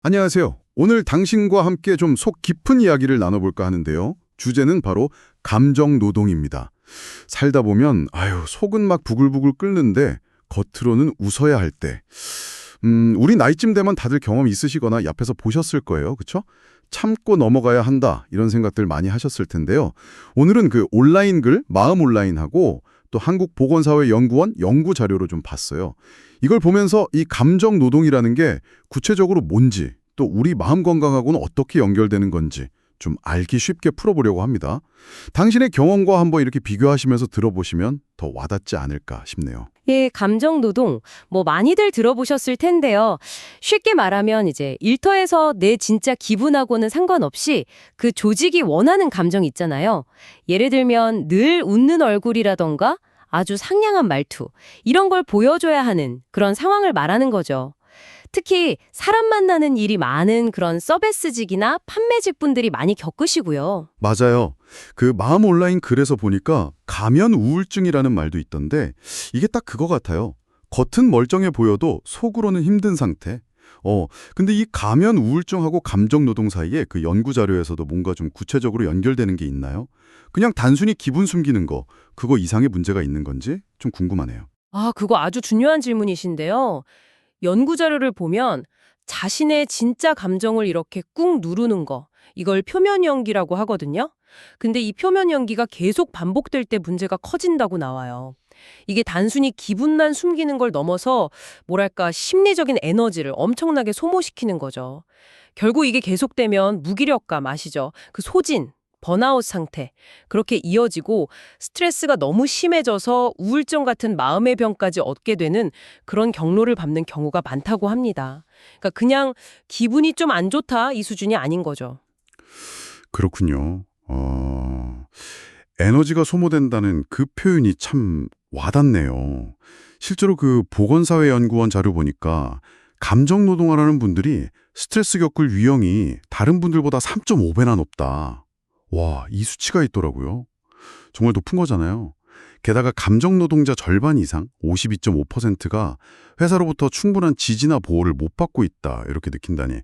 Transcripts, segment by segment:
안녕하세요. 오늘 당신과 함께 좀 속 깊은 이야기를 나눠볼까 하는데요. 주제는 바로 감정 노동입니다. 살다 보면 속은 막 부글부글 끓는데 겉으로는 웃어야 할 때. 우리 나이쯤 되면 다들 경험 있으시거나 옆에서 보셨을 거예요. 그렇죠? 참고 넘어가야 한다 이런 생각들 많이 하셨을 텐데요. 오늘은 그 온라인 글 마음 온라인하고 또 한국보건사회연구원 연구 자료로 좀 봤어요. 이걸 보면서 이 감정 노동이라는 게 구체적으로 뭔지 또 우리 마음 건강하고는 어떻게 연결되는 건지 좀 알기 쉽게 풀어보려고 합니다. 당신의 경험과 한번 이렇게 비교하시면서 들어보시면 더 와닿지 않을까 싶네요. 예, 감정 노동. 많이들 들어보셨을 텐데요. 쉽게 말하면 이제 일터에서 내 진짜 기분하고는 상관없이 그 조직이 원하는 감정 있잖아요. 예를 들면 늘 웃는 얼굴이라던가 아주 상냥한 말투, 이런 걸 보여줘야 하는 그런 상황을 말하는 거죠. 특히 사람 만나는 일이 많은 그런 서비스직이나 판매직 분들이 많이 겪으시고요. 맞아요. 그 마음 온라인 글에서 보니까 가면 우울증이라는 말도 있던데 이게 딱 그거 같아요. 겉은 멀쩡해 보여도 속으로는 힘든 상태. 근데 이 가면 우울증하고 감정 노동 사이에 그 연구 자료에서도 뭔가 좀 구체적으로 연결되는 게 있나요? 그냥 단순히 기분 숨기는 거, 그거 이상의 문제가 있는 건지 좀 궁금하네요. 그거 아주 중요한 질문이신데요. 연구 자료를 보면 자신의 진짜 감정을 이렇게 꾹 누르는 거, 이걸 표면 연기라고 하거든요. 근데 이 표면 연기가 계속 반복될 때 문제가 커진다고 나와요. 이게 단순히 기분만 숨기는 걸 넘어서 뭐랄까 심리적인 에너지를 엄청나게 소모시키는 거죠. 결국 이게 계속되면 무기력감 아시죠? 그 소진, 번아웃 상태, 그렇게 이어지고 스트레스가 너무 심해져서 우울증 같은 마음의 병까지 얻게 되는 그런 경로를 밟는 경우가 많다고 합니다. 그러니까 그냥 기분이 좀 안 좋다 이 수준이 아닌 거죠. 그렇군요. 에너지가 소모된다는 그 표현이 참 와닿네요. 실제로 그 보건사회연구원 자료 보니까 감정 노동을 하는 분들이 스트레스 겪을 위험이 다른 분들보다 3.5배나 높다. 와, 이 수치가 있더라고요. 정말 높은 거잖아요. 게다가 감정 노동자 절반 이상, 52.5%가 회사로부터 충분한 지지나 보호를 못 받고 있다. 이렇게 느낀다니.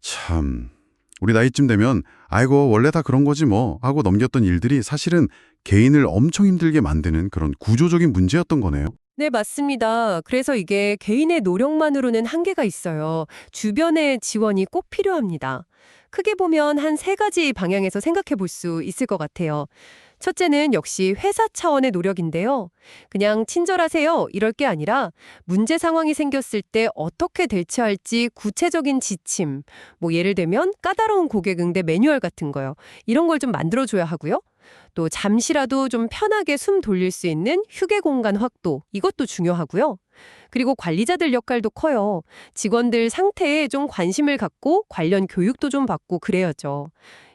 참, 우리 나이쯤 되면 아이고 원래 다 그런 거지 뭐 하고 넘겼던 일들이 사실은 개인을 엄청 힘들게 만드는 그런 구조적인 문제였던 거네요. 네, 맞습니다. 그래서 이게 개인의 노력만으로는 한계가 있어요. 주변의 지원이 꼭 필요합니다. 크게 보면 한 세 가지 방향에서 생각해 볼 수 있을 것 같아요. 첫째는 역시 회사 차원의 노력인데요. 그냥 친절하세요 이럴 게 아니라 문제 상황이 생겼을 때 어떻게 대처할지 구체적인 지침, 예를 들면 까다로운 고객 응대 매뉴얼 같은 거요. 이런 걸 좀 만들어줘야 하고요. 또 잠시라도 좀 편하게 숨 돌릴 수 있는 휴게 공간 확보, 이것도 중요하고요. 그리고 관리자들 역할도 커요. 직원들 상태에 좀 관심을 갖고 관련 교육도 좀 받고 그래야죠.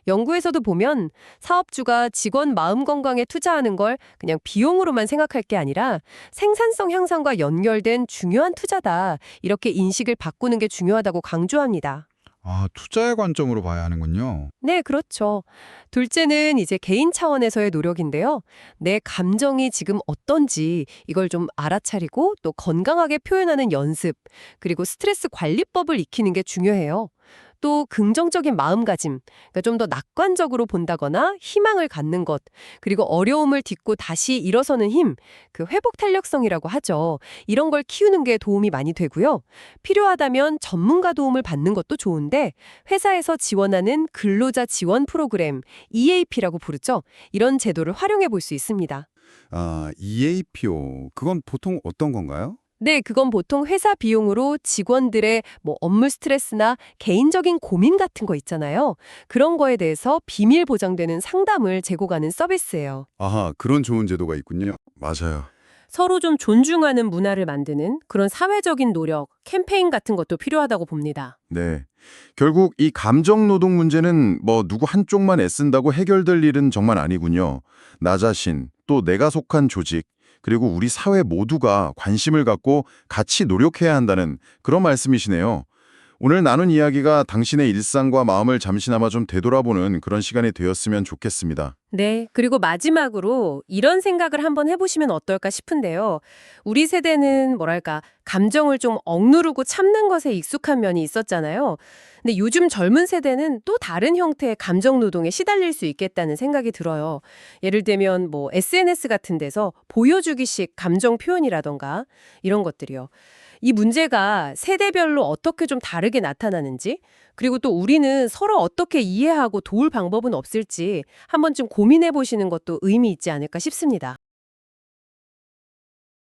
연구에서도 보면 사업주가 직원 마음 건강에 투자하는 걸 그냥 비용으로만 생각할 게 아니라 생산성 향상과 연결된 중요한 투자다. 이렇게 인식을 바꾸는 게 중요하다고 강조합니다. 아, 투자의 관점으로 봐야 하는군요. 네, 그렇죠. 둘째는 이제 개인 차원에서의 노력인데요. 내 감정이 지금 어떤지 이걸 좀 알아차리고 또 건강하게 표현하는 연습, 그리고 스트레스 관리법을 익히는 게 중요해요. 또 긍정적인 마음가짐, 그러니까 좀 더 낙관적으로 본다거나 희망을 갖는 것, 그리고 어려움을 딛고 다시 일어서는 힘, 그 회복 탄력성이라고 하죠. 이런 걸 키우는 게 도움이 많이 되고요. 필요하다면 전문가 도움을 받는 것도 좋은데 회사에서 지원하는 근로자 지원 프로그램, EAP라고 부르죠. 이런 제도를 활용해 볼 수 있습니다. 아, EAPO. 그건 보통 어떤 건가요? 네, 그건 보통 회사 비용으로 직원들의 업무 스트레스나 개인적인 고민 같은 거 있잖아요. 그런 거에 대해서 비밀 보장되는 상담을 제공하는 서비스예요. 아하, 그런 좋은 제도가 있군요. 맞아요. 서로 좀 존중하는 문화를 만드는 그런 사회적인 노력, 캠페인 같은 것도 필요하다고 봅니다. 네. 결국 이 감정 노동 문제는 누구 한쪽만 애쓴다고 해결될 일은 정말 아니군요. 나 자신, 또 내가 속한 조직, 그리고 우리 사회 모두가 관심을 갖고 같이 노력해야 한다는 그런 말씀이시네요. 오늘 나눈 이야기가 당신의 일상과 마음을 잠시나마 좀 되돌아보는 그런 시간이 되었으면 좋겠습니다. 네, 그리고 마지막으로 이런 생각을 한번 해보시면 어떨까 싶은데요. 우리 세대는 뭐랄까, 감정을 좀 억누르고 참는 것에 익숙한 면이 있었잖아요. 근데 요즘 젊은 세대는 또 다른 형태의 감정 노동에 시달릴 수 있겠다는 생각이 들어요. 예를 들면 뭐 SNS 같은 데서 보여주기식 감정 표현이라던가 이런 것들이요. 이 문제가 세대별로 어떻게 좀 다르게 나타나는지, 그리고 또 우리는 서로 어떻게 이해하고 도울 방법은 없을지 한번쯤 고민해 보시는 것도 의미 있지 않을까 싶습니다.